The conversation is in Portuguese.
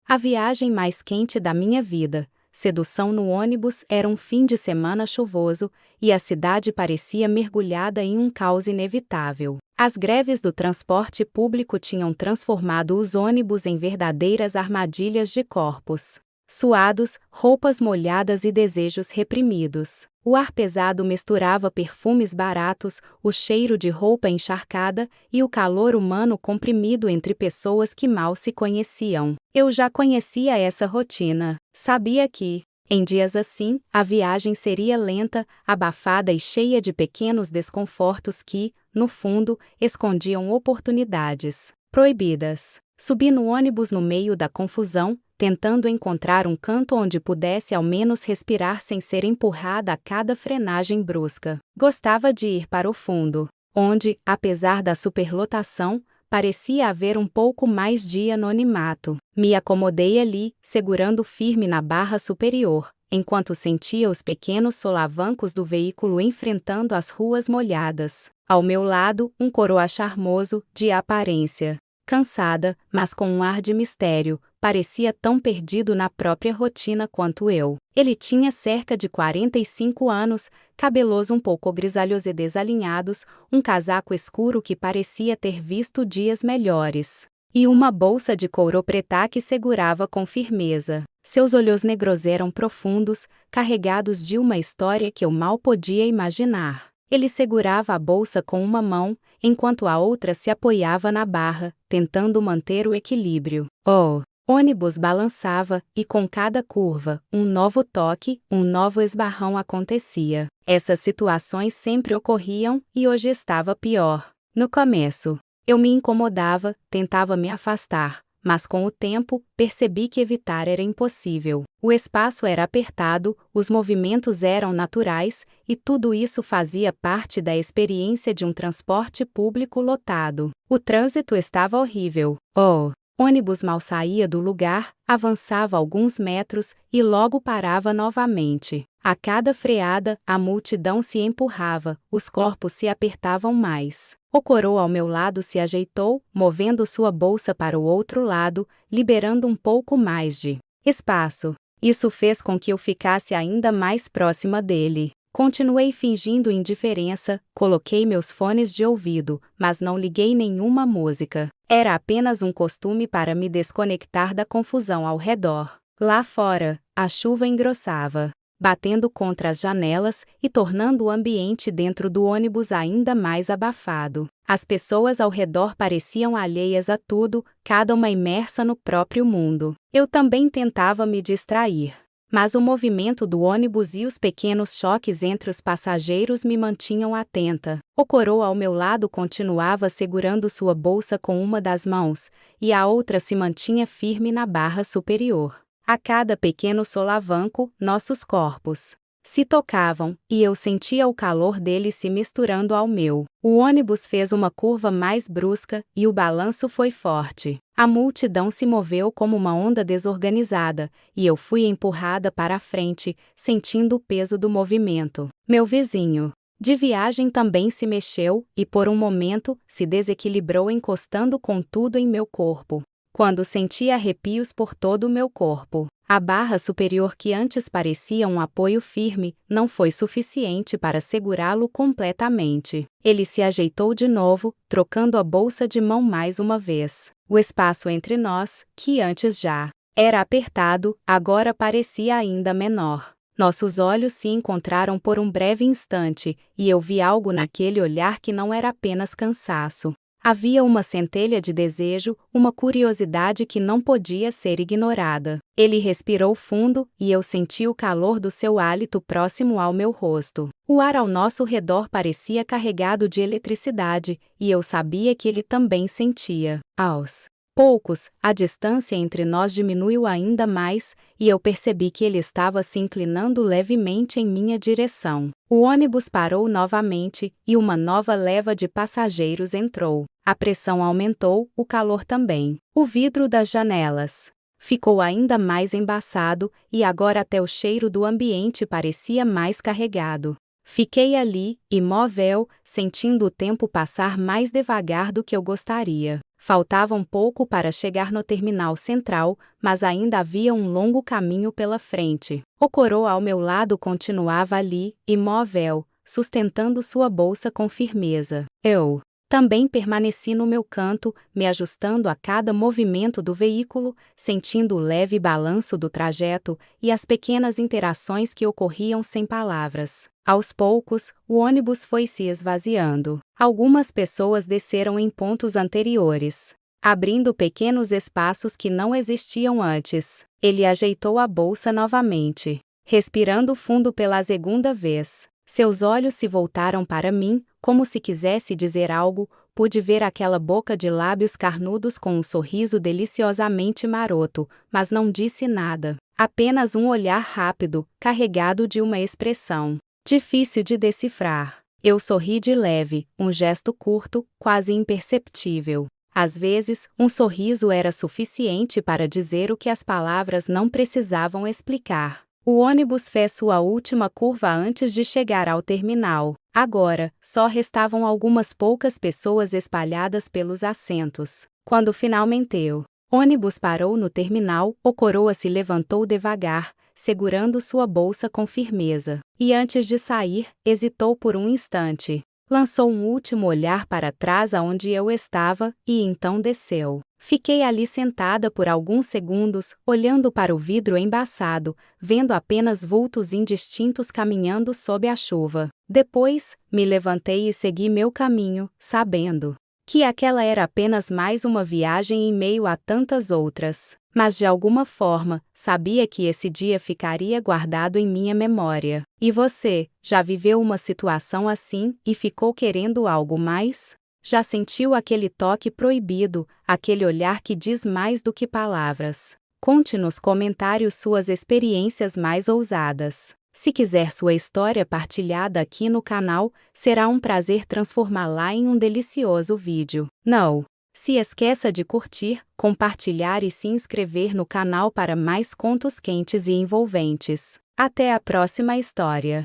A viagem mais quente da minha vida. Sedução no ônibus era um fim de semana chuvoso, e a cidade parecia mergulhada em um caos inevitável. As greves do transporte público tinham transformado os ônibus em verdadeiras armadilhas de corpos suados, roupas molhadas e desejos reprimidos. O ar pesado misturava perfumes baratos, o cheiro de roupa encharcada e o calor humano comprimido entre pessoas que mal se conheciam. Eu já conhecia essa rotina. Sabia que, em dias assim, a viagem seria lenta, abafada e cheia de pequenos desconfortos que, no fundo, escondiam oportunidades proibidas. Subi no ônibus no meio da confusão, tentando encontrar um canto onde pudesse ao menos respirar sem ser empurrada a cada frenagem brusca. Gostava de ir para o fundo, onde, apesar da superlotação, parecia haver um pouco mais de anonimato. Me acomodei ali, segurando firme na barra superior, enquanto sentia os pequenos solavancos do veículo enfrentando as ruas molhadas. Ao meu lado, um coroa charmoso, de aparência cansada, mas com um ar de mistério, parecia tão perdido na própria rotina quanto eu. Ele tinha cerca de 45 anos, cabelos um pouco grisalhos e desalinhados, um casaco escuro que parecia ter visto dias melhores, e uma bolsa de couro preta que segurava com firmeza. Seus olhos negros eram profundos, carregados de uma história que eu mal podia imaginar. Ele segurava a bolsa com uma mão, enquanto a outra se apoiava na barra, tentando manter o equilíbrio. O ônibus balançava, e com cada curva, um novo toque, um novo esbarrão acontecia. Essas situações sempre ocorriam, e hoje estava pior. No começo, eu me incomodava, tentava me afastar, mas com o tempo, percebi que evitar era impossível. O espaço era apertado, os movimentos eram naturais, e tudo isso fazia parte da experiência de um transporte público lotado. O trânsito estava horrível. O ônibus mal saía do lugar, avançava alguns metros e logo parava novamente. A cada freada, a multidão se empurrava, os corpos se apertavam mais. O coroa ao meu lado se ajeitou, movendo sua bolsa para o outro lado, liberando um pouco mais de espaço. Isso fez com que eu ficasse ainda mais próxima dele. Continuei fingindo indiferença, coloquei meus fones de ouvido, mas não liguei nenhuma música. Era apenas um costume para me desconectar da confusão ao redor. Lá fora, a chuva engrossava, batendo contra as janelas e tornando o ambiente dentro do ônibus ainda mais abafado. As pessoas ao redor pareciam alheias a tudo, cada uma imersa no próprio mundo. Eu também tentava me distrair, mas o movimento do ônibus e os pequenos choques entre os passageiros me mantinham atenta. O coroa ao meu lado continuava segurando sua bolsa com uma das mãos, e a outra se mantinha firme na barra superior. A cada pequeno solavanco, nossos corpos se tocavam, e eu sentia o calor dele se misturando ao meu. O ônibus fez uma curva mais brusca, e o balanço foi forte. A multidão se moveu como uma onda desorganizada, e eu fui empurrada para a frente, sentindo o peso do movimento. Meu vizinho de viagem também se mexeu, e por um momento, se desequilibrou encostando com tudo em meu corpo. Quando senti arrepios por todo o meu corpo, a barra superior que antes parecia um apoio firme, não foi suficiente para segurá-lo completamente. Ele se ajeitou de novo, trocando a bolsa de mão mais uma vez. O espaço entre nós, que antes já era apertado, agora parecia ainda menor. Nossos olhos se encontraram por um breve instante, e eu vi algo naquele olhar que não era apenas cansaço. Havia uma centelha de desejo, uma curiosidade que não podia ser ignorada. Ele respirou fundo, e eu senti o calor do seu hálito próximo ao meu rosto. O ar ao nosso redor parecia carregado de eletricidade, e eu sabia que ele também sentia. Aos poucos, a distância entre nós diminuiu ainda mais, e eu percebi que ele estava se inclinando levemente em minha direção. O ônibus parou novamente, e uma nova leva de passageiros entrou. A pressão aumentou, o calor também. O vidro das janelas ficou ainda mais embaçado, e agora até o cheiro do ambiente parecia mais carregado. Fiquei ali, imóvel, sentindo o tempo passar mais devagar do que eu gostaria. Faltava um pouco para chegar no terminal central, mas ainda havia um longo caminho pela frente. O coroa ao meu lado continuava ali, imóvel, sustentando sua bolsa com firmeza. Eu também permaneci no meu canto, me ajustando a cada movimento do veículo, sentindo o leve balanço do trajeto e as pequenas interações que ocorriam sem palavras. Aos poucos, o ônibus foi se esvaziando. Algumas pessoas desceram em pontos anteriores, abrindo pequenos espaços que não existiam antes. Ele ajeitou a bolsa novamente, respirando fundo pela segunda vez. Seus olhos se voltaram para mim, como se quisesse dizer algo. Pude ver aquela boca de lábios carnudos com um sorriso deliciosamente maroto, mas não disse nada. Apenas um olhar rápido, carregado de uma expressão difícil de decifrar. Eu sorri de leve, um gesto curto, quase imperceptível. Às vezes, um sorriso era suficiente para dizer o que as palavras não precisavam explicar. O ônibus fez sua última curva antes de chegar ao terminal. Agora, só restavam algumas poucas pessoas espalhadas pelos assentos. Quando finalmente o ônibus parou no terminal, o coroa se levantou devagar, segurando sua bolsa com firmeza. E antes de sair, hesitou por um instante. Lançou um último olhar para trás aonde eu estava, e então desceu. Fiquei ali sentada por alguns segundos, olhando para o vidro embaçado, vendo apenas vultos indistintos caminhando sob a chuva. Depois, me levantei e segui meu caminho, sabendo que aquela era apenas mais uma viagem em meio a tantas outras. Mas de alguma forma, sabia que esse dia ficaria guardado em minha memória. E você, já viveu uma situação assim e ficou querendo algo mais? Já sentiu aquele toque proibido, aquele olhar que diz mais do que palavras? Conte nos comentários suas experiências mais ousadas. Se quiser sua história partilhada aqui no canal, será um prazer transformá-la em um delicioso vídeo. Não se esqueça de curtir, compartilhar e se inscrever no canal para mais contos quentes e envolventes. Até a próxima história.